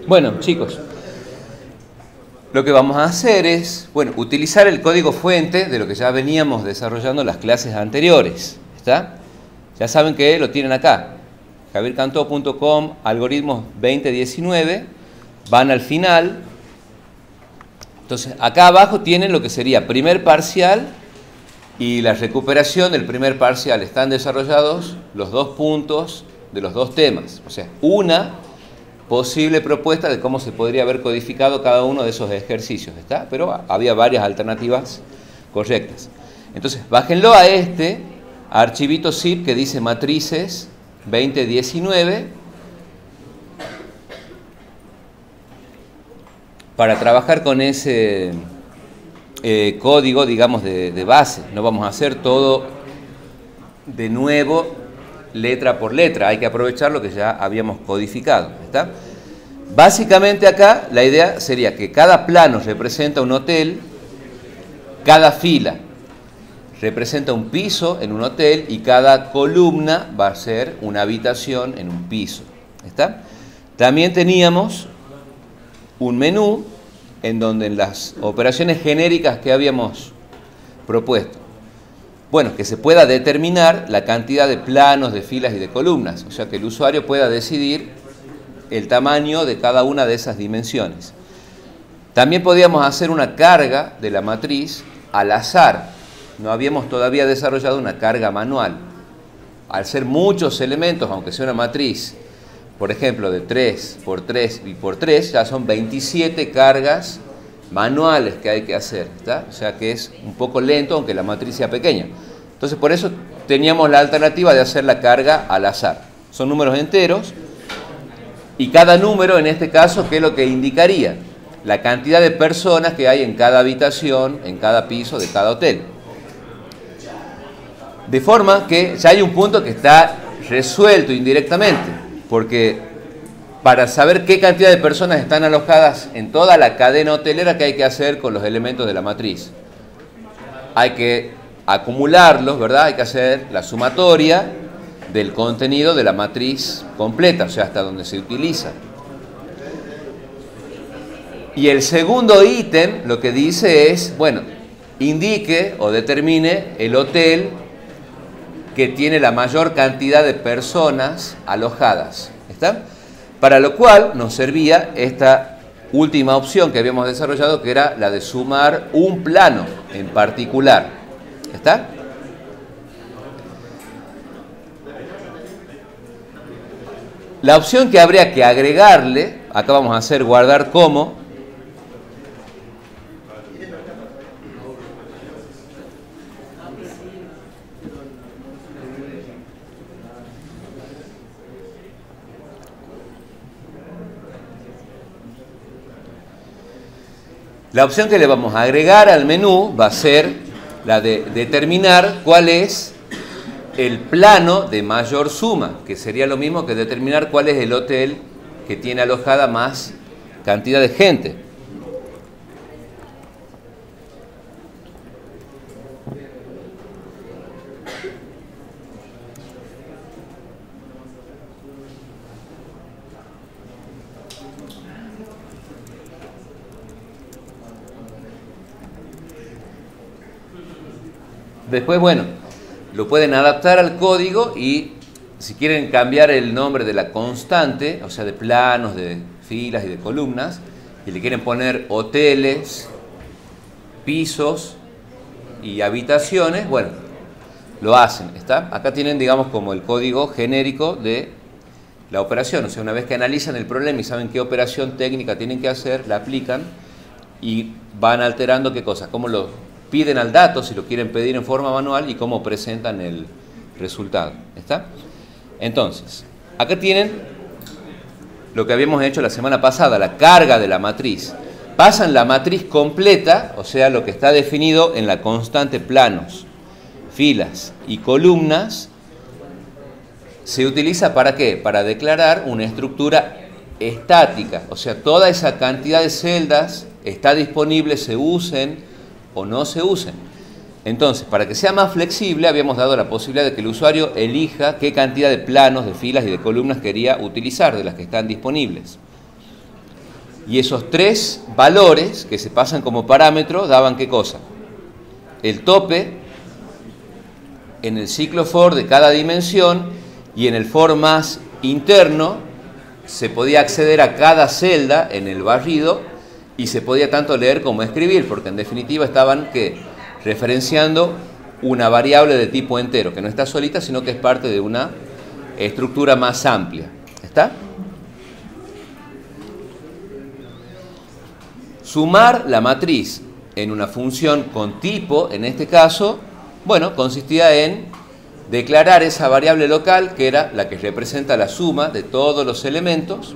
Bueno, chicos, lo que vamos a hacer es, bueno, utilizar el código fuente de lo que ya veníamos desarrollando en las clases anteriores, ¿está? Ya saben que lo tienen acá, javiercantó.com, algoritmos 2019, van al final. Entonces, acá abajo tienen lo que sería primer parcial y la recuperación del primer parcial. Están desarrollados los dos puntos de los dos temas, o sea, una posible propuesta de cómo se podría haber codificado cada uno de esos ejercicios, ¿está? Pero había varias alternativas correctas. Entonces, bájenlo a este archivito zip que dice matrices 2019 para trabajar con ese código, digamos, de base. No vamos a hacer todo de nuevo letra por letra, hay que aprovechar lo que ya habíamos codificado, ¿está? Básicamente acá la idea sería que cada plano representa un hotel, cada fila representa un piso en un hotel y cada columna va a ser una habitación en un piso, ¿está? También teníamos un menú en donde en las operaciones genéricas que habíamos propuesto, bueno, que se pueda determinar la cantidad de planos, de filas y de columnas, o sea que el usuario pueda decidir el tamaño de cada una de esas dimensiones. También podíamos hacer una carga de la matriz al azar. No habíamos todavía desarrollado una carga manual. Al ser muchos elementos, aunque sea una matriz, por ejemplo, de 3 por 3 y por 3, ya son 27 cargas manuales que hay que hacer, ¿está? O sea que es un poco lento, aunque la matriz sea pequeña. Entonces, por eso teníamos la alternativa de hacer la carga al azar. Son números enteros y cada número, en este caso, ¿qué es lo que indicaría? La cantidad de personas que hay en cada habitación, en cada piso de cada hotel. De forma que ya hay un punto que está resuelto indirectamente, porque para saber qué cantidad de personas están alojadas en toda la cadena hotelera, ¿qué hay que hacer con los elementos de la matriz? Hay que acumularlos, ¿verdad? Hay que hacer la sumatoria del contenido de la matriz completa, o sea, hasta donde se utiliza. Y el segundo ítem lo que dice es, bueno, indique o determine el hotel que tiene la mayor cantidad de personas alojadas, ¿está? Para lo cual nos servía esta última opción que habíamos desarrollado, que era la de sumar un plano en particular. ¿Está? La opción que habría que agregarle, acá vamos a hacer guardar como. La opción que le vamos a agregar al menú va a ser la de determinar cuál es el plano de mayor suma, que sería lo mismo que determinar cuál es el hotel que tiene alojada más cantidad de gente. Después, bueno, lo pueden adaptar al código y si quieren cambiar el nombre de la constante, o sea, de planos, de filas y de columnas, y le quieren poner hoteles, pisos y habitaciones, bueno, lo hacen, ¿está? Acá tienen, digamos, como el código genérico de la operación, o sea, una vez que analizan el problema y saben qué operación técnica tienen que hacer, la aplican y van alterando qué cosa, cómo lo piden al dato, si lo quieren pedir en forma manual, y cómo presentan el resultado, ¿está? Entonces, acá tienen lo que habíamos hecho la semana pasada, la carga de la matriz. Pasan la matriz completa, o sea, lo que está definido en la constante planos, filas y columnas, se utiliza ¿para qué? Para declarar una estructura estática, o sea, toda esa cantidad de celdas está disponible, se usen o no se usen. Entonces, para que sea más flexible, habíamos dado la posibilidad de que el usuario elija qué cantidad de planos, de filas y de columnas quería utilizar de las que están disponibles. Y esos tres valores que se pasan como parámetro daban ¿qué cosa? El tope en el ciclo for de cada dimensión, y en el for más interno se podía acceder a cada celda en el barrido y se podía tanto leer como escribir, porque en definitiva estaban ¿qué? Referenciando una variable de tipo entero, que no está solita, sino que es parte de una estructura más amplia. ¿Está? Sumar la matriz en una función con tipo, en este caso, bueno, consistía en declarar esa variable local, que era la que representa la suma de todos los elementos.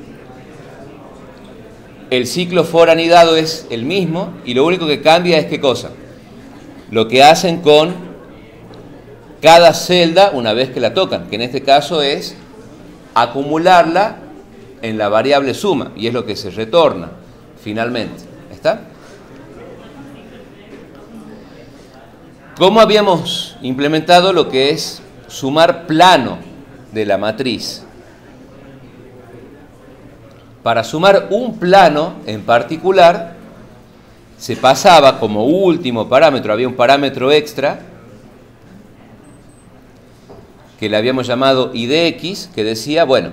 El ciclo for anidado es el mismo, y lo único que cambia es ¿qué cosa? Lo que hacen con cada celda una vez que la tocan, que en este caso es acumularla en la variable suma, y es lo que se retorna finalmente. ¿Está? ¿Cómo habíamos implementado lo que es sumar plano de la matriz? Para sumar un plano en particular, se pasaba como último parámetro, había un parámetro extra que le habíamos llamado idx, que decía, bueno,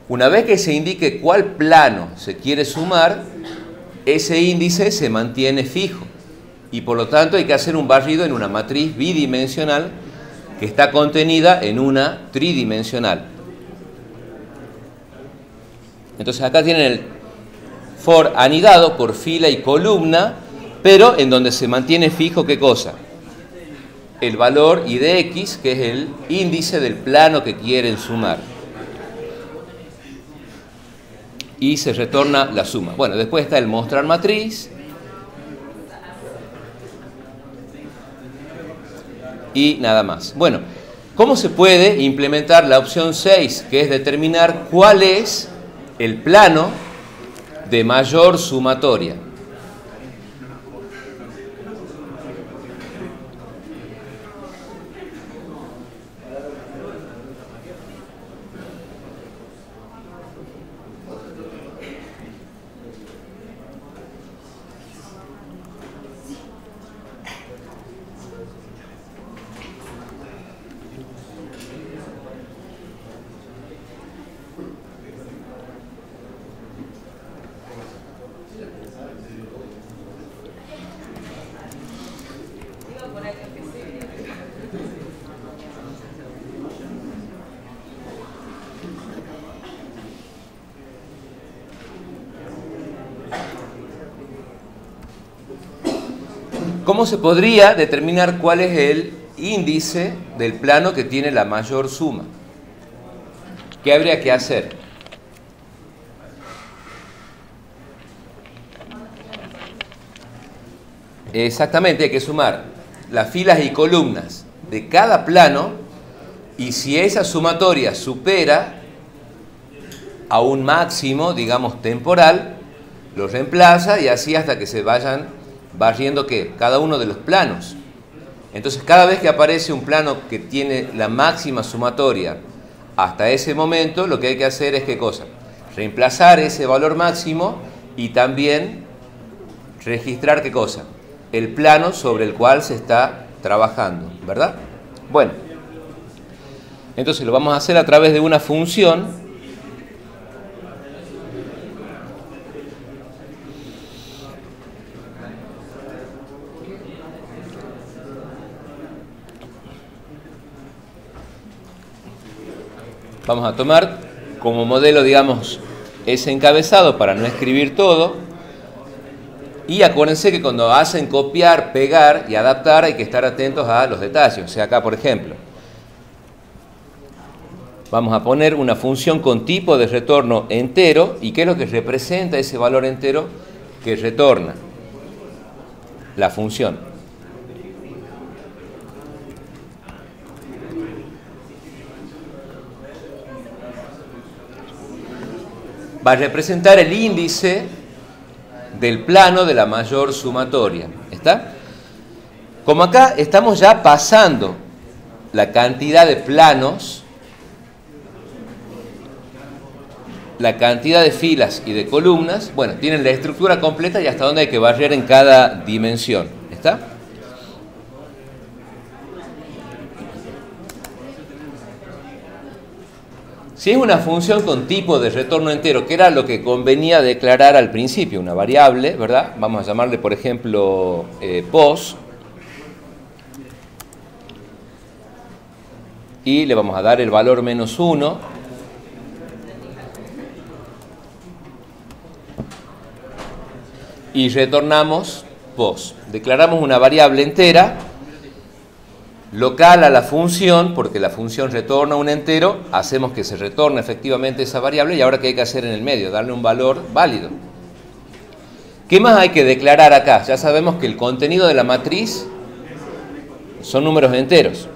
una vez que se indique cuál plano se quiere sumar, ese índice se mantiene fijo, y por lo tanto hay que hacer un barrido en una matriz bidimensional que está contenida en una tridimensional. Entonces acá tienen el for anidado por fila y columna, pero en donde se mantiene fijo ¿qué cosa? El valor idx, que es el índice del plano que quieren sumar. Y se retorna la suma. Bueno, después está el mostrar matriz. Y nada más. Bueno, ¿cómo se puede implementar la opción 6, que es determinar cuál es el plano de mayor sumatoria? ¿Cómo se podría determinar cuál es el índice del plano que tiene la mayor suma? ¿Qué habría que hacer? Exactamente, hay que sumar las filas y columnas de cada plano, y si esa sumatoria supera a un máximo, digamos, temporal, lo reemplaza, y así hasta que se vayan barriendo ¿qué? Cada uno de los planos. Entonces, cada vez que aparece un plano que tiene la máxima sumatoria hasta ese momento, lo que hay que hacer es ¿qué cosa? Reemplazar ese valor máximo y también registrar ¿qué cosa? El plano sobre el cual se está trabajando, ¿verdad? Bueno, entonces lo vamos a hacer a través de una función. Vamos a tomar como modelo, digamos, ese encabezado para no escribir todo. Y acuérdense que cuando hacen copiar, pegar y adaptar hay que estar atentos a los detalles. O sea, acá, por ejemplo, vamos a poner una función con tipo de retorno entero. ¿Y qué es lo que representa ese valor entero que retorna? La función. Va a representar el índice del plano de la mayor sumatoria. ¿Está? Como acá estamos ya pasando la cantidad de planos, la cantidad de filas y de columnas, bueno, tienen la estructura completa y hasta dónde hay que barrer en cada dimensión. ¿Está? Si es una función con tipo de retorno entero, que era lo que convenía declarar al principio, una variable, ¿verdad? Vamos a llamarle, por ejemplo, pos. Y le vamos a dar el valor -1. Y retornamos pos. Declaramos una variable entera local a la función, porque la función retorna un entero, hacemos que se retorne efectivamente esa variable y ahora ¿qué hay que hacer en el medio? Darle un valor válido. ¿Qué más hay que declarar acá? Ya sabemos que el contenido de la matriz son números enteros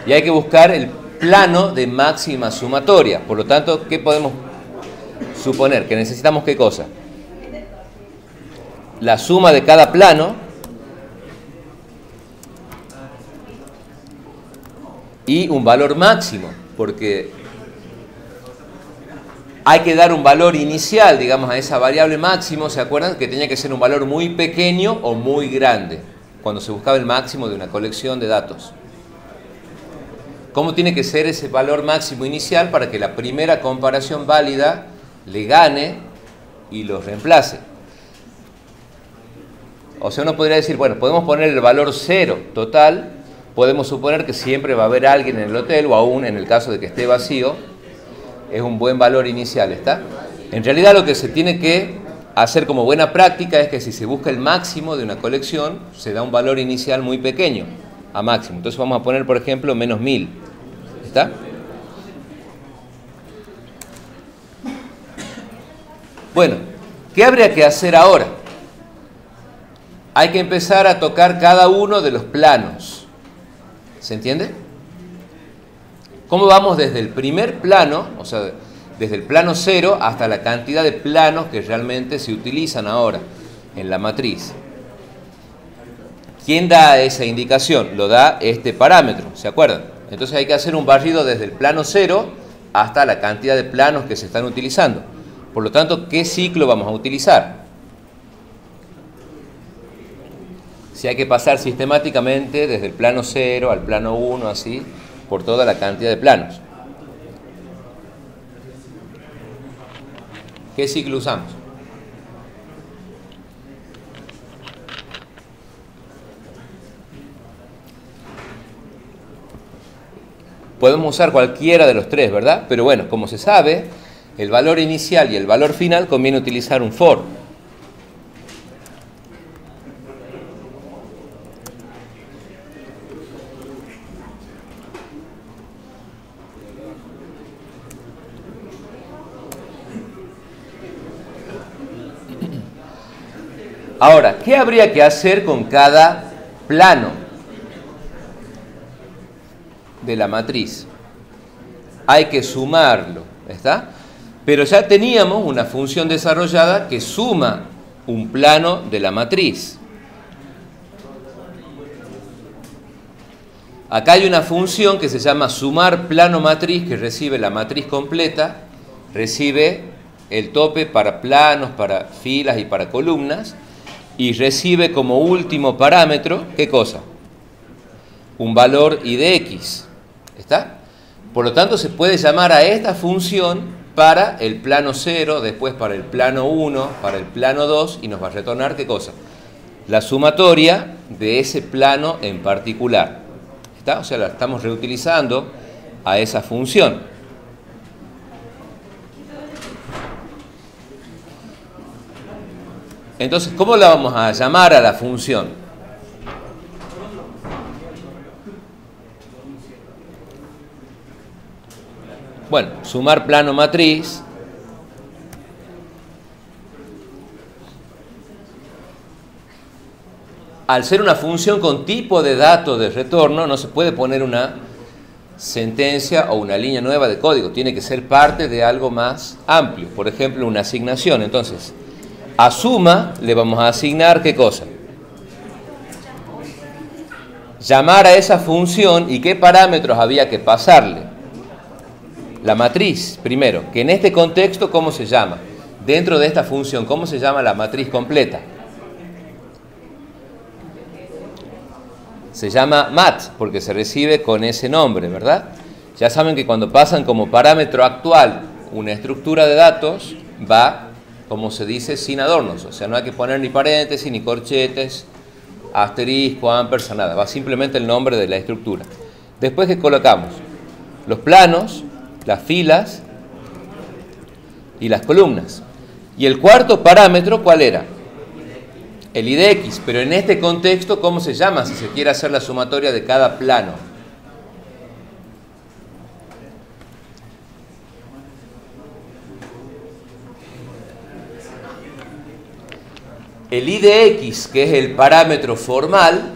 y hay que buscar el plano de máxima sumatoria. Por lo tanto, ¿qué podemos suponer? Que necesitamos ¿qué cosa? La suma de cada plano y un valor máximo, porque hay que dar un valor inicial, digamos, a esa variable máximo. ¿Se acuerdan? Que tenía que ser un valor muy pequeño o muy grande, cuando se buscaba el máximo de una colección de datos. ¿Cómo tiene que ser ese valor máximo inicial para que la primera comparación válida le gane y los reemplace? O sea, uno podría decir, bueno, podemos poner el valor 0 total. Podemos suponer que siempre va a haber alguien en el hotel, o aún en el caso de que esté vacío, es un buen valor inicial, ¿está? En realidad lo que se tiene que hacer como buena práctica es que si se busca el máximo de una colección, se da un valor inicial muy pequeño a máximo. Entonces vamos a poner, por ejemplo, -1000, ¿está? Bueno, ¿qué habría que hacer ahora? Hay que empezar a tocar cada uno de los planos. ¿Se entiende? ¿Cómo vamos desde el primer plano, o sea, desde el plano 0 hasta la cantidad de planos que realmente se utilizan ahora en la matriz? ¿Quién da esa indicación? Lo da este parámetro, ¿se acuerdan? Entonces hay que hacer un barrido desde el plano 0 hasta la cantidad de planos que se están utilizando. Por lo tanto, ¿qué ciclo vamos a utilizar? Si hay que pasar sistemáticamente desde el plano 0 al plano 1, así, por toda la cantidad de planos. ¿Qué ciclo usamos? Podemos usar cualquiera de los tres, ¿verdad? Pero bueno, como se sabe, el valor inicial y el valor final conviene utilizar un for. Ahora, ¿qué habría que hacer con cada plano de la matriz? Hay que sumarlo, ¿está? Pero ya teníamos una función desarrollada que suma un plano de la matriz. Acá hay una función que se llama sumar plano matriz, que recibe la matriz completa, recibe el tope para planos, para filas y para columnas, y recibe como último parámetro, ¿qué cosa? Un valor i de x, ¿está? Por lo tanto, se puede llamar a esta función para el plano 0, después para el plano 1, para el plano 2, y nos va a retornar, ¿qué cosa? La sumatoria de ese plano en particular, ¿está? O sea, la estamos reutilizando a esa función. Entonces, ¿cómo la vamos a llamar a la función? Bueno, sumar plano matriz. Al ser una función con tipo de dato de retorno, no se puede poner una sentencia o una línea nueva de código. Tiene que ser parte de algo más amplio. Por ejemplo, una asignación. Entonces, a suma le vamos a asignar ¿qué cosa? Llamar a esa función y qué parámetros había que pasarle. La matriz, primero, que en este contexto, ¿cómo se llama? Dentro de esta función, ¿cómo se llama la matriz completa? Se llama mat, porque se recibe con ese nombre, ¿verdad? Ya saben que cuando pasan como parámetro actual una estructura de datos, va, como se dice, sin adornos. O sea, no hay que poner ni paréntesis, ni corchetes, asterisco, ampersand, nada. Va simplemente el nombre de la estructura. Después que colocamos los planos, las filas y las columnas. Y el cuarto parámetro, ¿cuál era? El IDX, pero en este contexto, ¿cómo se llama si se quiere hacer la sumatoria de cada plano? El IDX, que es el parámetro formal,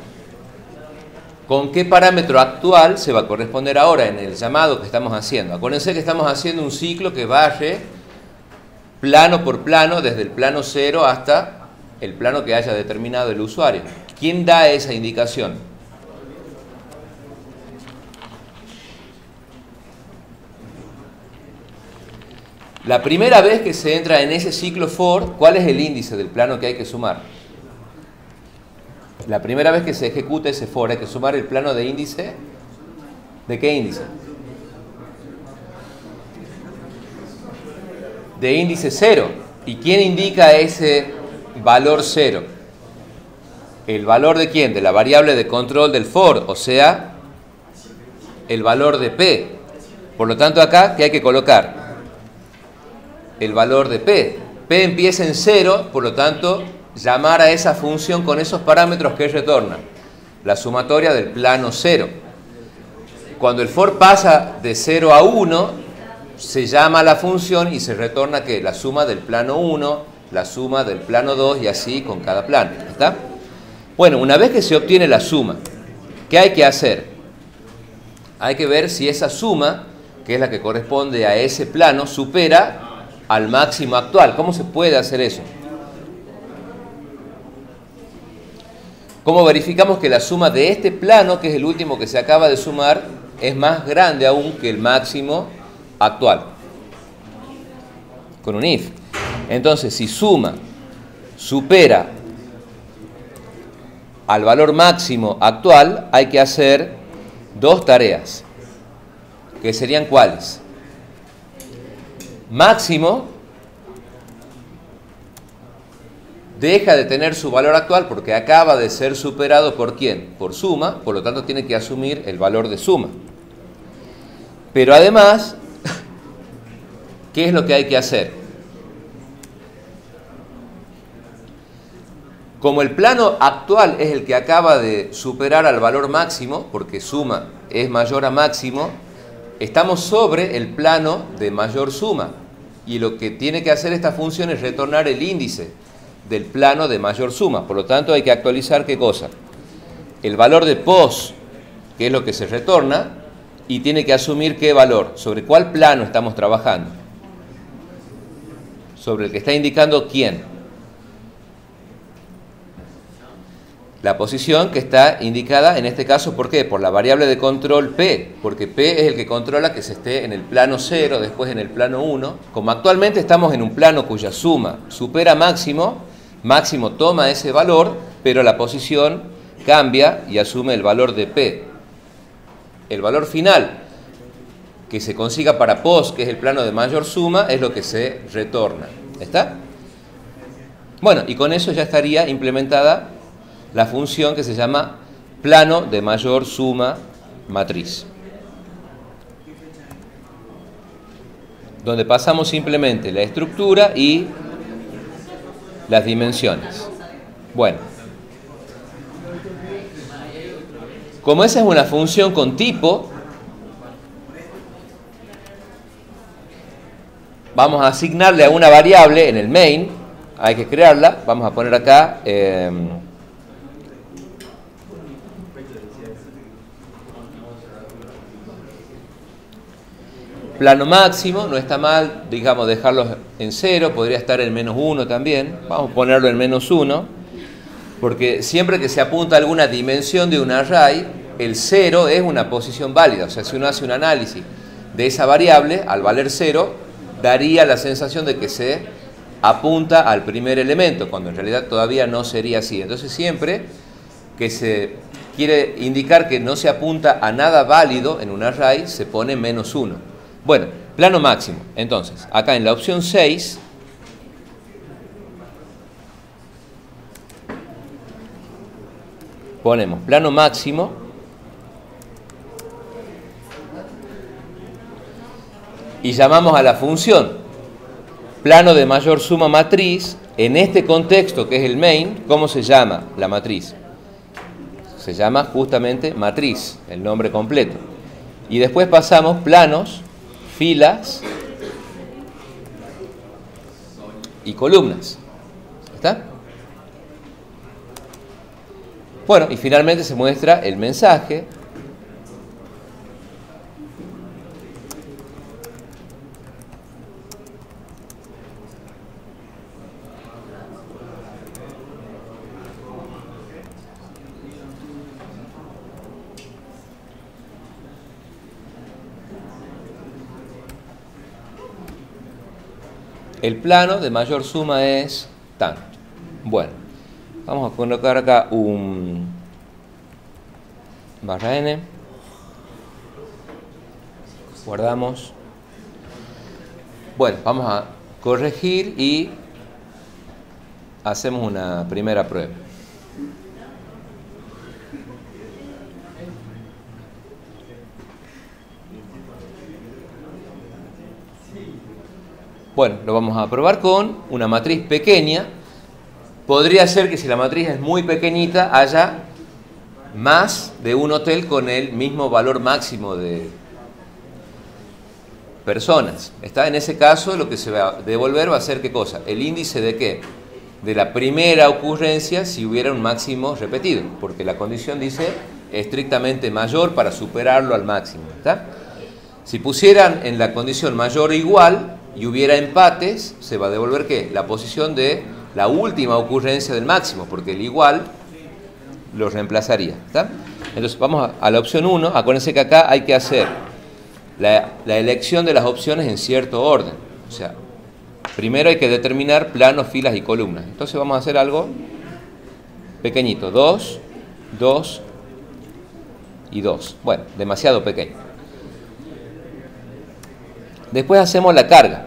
¿con qué parámetro actual se va a corresponder ahora en el llamado que estamos haciendo? Acuérdense que estamos haciendo un ciclo que barre plano por plano, desde el plano 0 hasta el plano que haya determinado el usuario. ¿Quién da esa indicación? La primera vez que se entra en ese ciclo for, ¿cuál es el índice del plano que hay que sumar? La primera vez que se ejecuta ese for, hay que sumar el plano de índice. ¿De qué índice? De índice 0. ¿Y quién indica ese valor 0? ¿El valor de quién? De la variable de control del for, o sea, el valor de P. Por lo tanto, acá, ¿qué hay que colocar? El valor de P. P empieza en 0, por lo tanto, llamar a esa función con esos parámetros que retorna. La sumatoria del plano 0. Cuando el for pasa de 0 a 1, se llama a la función y se retorna ¿qué? La suma del plano 1, la suma del plano 2 y así con cada plano. ¿Está? Bueno, una vez que se obtiene la suma, ¿qué hay que hacer? Hay que ver si esa suma, que es la que corresponde a ese plano, supera al máximo actual. ¿Cómo se puede hacer eso? ¿Cómo verificamos que la suma de este plano, que es el último que se acaba de sumar, es más grande aún que el máximo actual? Con un if. Entonces, si suma supera al valor máximo actual, hay que hacer dos tareas, que serían ¿cuáles? Máximo deja de tener su valor actual porque acaba de ser superado ¿por quién? Por suma, por lo tanto tiene que asumir el valor de suma. Pero además, ¿qué es lo que hay que hacer? Como el plano actual es el que acaba de superar al valor máximo, porque suma es mayor a máximo, estamos sobre el plano de mayor suma. Y lo que tiene que hacer esta función es retornar el índice del plano de mayor suma. Por lo tanto, hay que actualizar ¿qué cosa? El valor de pos, que es lo que se retorna, y tiene que asumir ¿qué valor? ¿Sobre cuál plano estamos trabajando? Sobre el que está indicando ¿quién? La posición que está indicada en este caso, ¿por qué? Por la variable de control P, porque P es el que controla que se esté en el plano 0, después en el plano 1. Como actualmente estamos en un plano cuya suma supera máximo, máximo toma ese valor, pero la posición cambia y asume el valor de P. El valor final que se consiga para pos, que es el plano de mayor suma, es lo que se retorna. ¿Está? Bueno, y con eso ya estaría implementada la función que se llama plano de mayor suma matriz, donde pasamos simplemente la estructura y las dimensiones. Bueno, como esa es una función con tipo, vamos a asignarle a una variable en el main, hay que crearla, vamos a poner acá plano máximo, no está mal, digamos, dejarlo en 0, podría estar en -1 también, vamos a ponerlo en -1, porque siempre que se apunta a alguna dimensión de un array, el 0 es una posición válida, o sea, si uno hace un análisis de esa variable, al valer 0, daría la sensación de que se apunta al primer elemento, cuando en realidad todavía no sería así. Entonces siempre que se quiere indicar que no se apunta a nada válido en un array, se pone -1. Bueno, plano máximo. Entonces, acá en la opción 6, ponemos plano máximo y llamamos a la función plano de mayor suma matriz. En este contexto que es el main, ¿cómo se llama la matriz? Se llama justamente matriz, el nombre completo. Y después pasamos planos, filas y columnas. ¿Está? Bueno, y finalmente se muestra el mensaje. El plano de mayor suma es tanto. Bueno, vamos a colocar acá un /n. Guardamos. Bueno, vamos a corregir y hacemos una primera prueba. Bueno, lo vamos a probar con una matriz pequeña. Podría ser que si la matriz es muy pequeñita haya más de un hotel con el mismo valor máximo de personas. ¿Está? En ese caso lo que se va a devolver va a ser ¿qué cosa? El índice de ¿qué? De la primera ocurrencia si hubiera un máximo repetido, porque la condición dice estrictamente mayor para superarlo al máximo. ¿Está? Si pusieran en la condición mayor o igual y hubiera empates, se va a devolver ¿qué? La posición de la última ocurrencia del máximo, porque el igual lo reemplazaría. ¿Está? Entonces vamos a la opción 1. Acuérdense que acá hay que hacer la elección de las opciones en cierto orden. O sea, primero hay que determinar planos, filas y columnas. Entonces vamos a hacer algo pequeñito. 2, 2 y 2. Bueno, demasiado pequeño. Después hacemos la carga.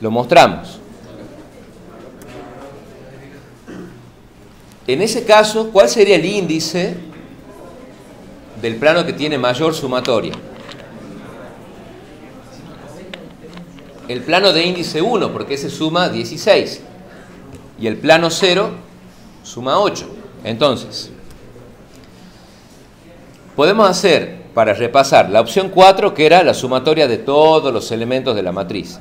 Lo mostramos. En ese caso, ¿cuál sería el índice del plano que tiene mayor sumatoria? El plano de índice 1, porque ese suma 16. Y el plano 0 suma 8. Entonces, podemos hacer, para repasar, la opción 4, que era la sumatoria de todos los elementos de la matriz.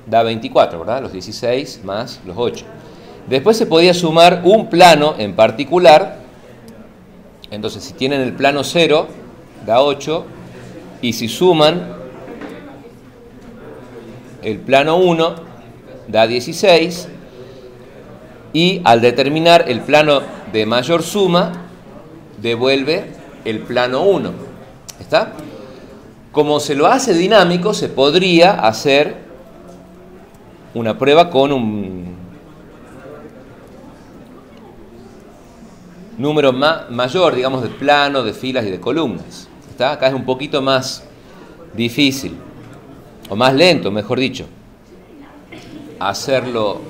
Da 24, ¿verdad? Los 16 más los 8. Después se podía sumar un plano en particular. Entonces, si tienen el plano 0, da 8. Y si suman el plano 1, da 16. Y al determinar el plano de mayor suma, devuelve el plano 1. ¿Está? Como se lo hace dinámico, se podría hacer una prueba con un número mayor, digamos, de planos, de filas y de columnas. ¿Está? Acá es un poquito más difícil, o más lento, mejor dicho, hacerlo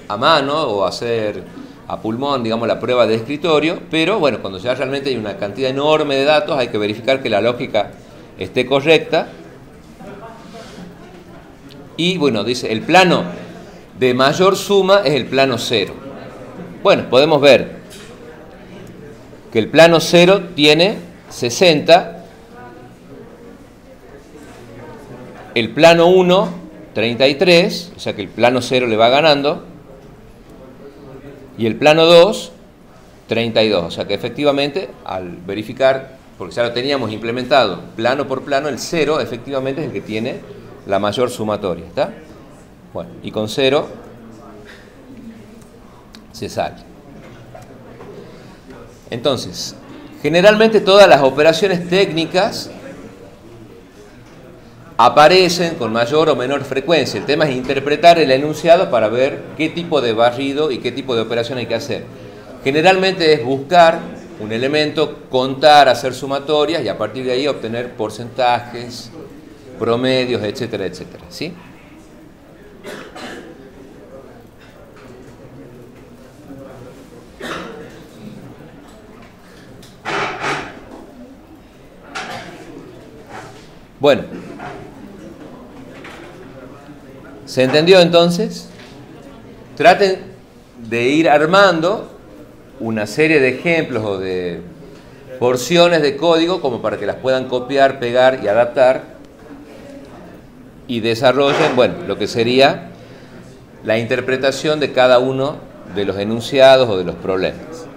a mano o hacer a pulmón, digamos, la prueba de escritorio, pero bueno, cuando ya realmente hay una cantidad enorme de datos, hay que verificar que la lógica esté correcta. Y bueno, dice, el plano de mayor suma es el plano 0. Bueno, podemos ver que el plano 0 tiene 60, el plano 1, 33, o sea que el plano 0 le va ganando, y el plano 2, 32, o sea que efectivamente al verificar, porque ya lo teníamos implementado plano por plano, el 0 efectivamente es el que tiene la mayor sumatoria. ¿Está? Bueno, y con 0 se sale. Entonces, Generalmente todas las operaciones técnicas aparecen con mayor o menor frecuencia. El tema es interpretar el enunciado para ver qué tipo de barrido y qué tipo de operación hay que hacer. Generalmente es buscar un elemento, contar, hacer sumatorias y a partir de ahí obtener porcentajes, promedios, etcétera, etcétera. ¿Sí? Bueno, ¿se entendió entonces? Traten de ir armando una serie de ejemplos o de porciones de código como para que las puedan copiar, pegar y adaptar y desarrollen, bueno, lo que sería la interpretación de cada uno de los enunciados o de los problemas.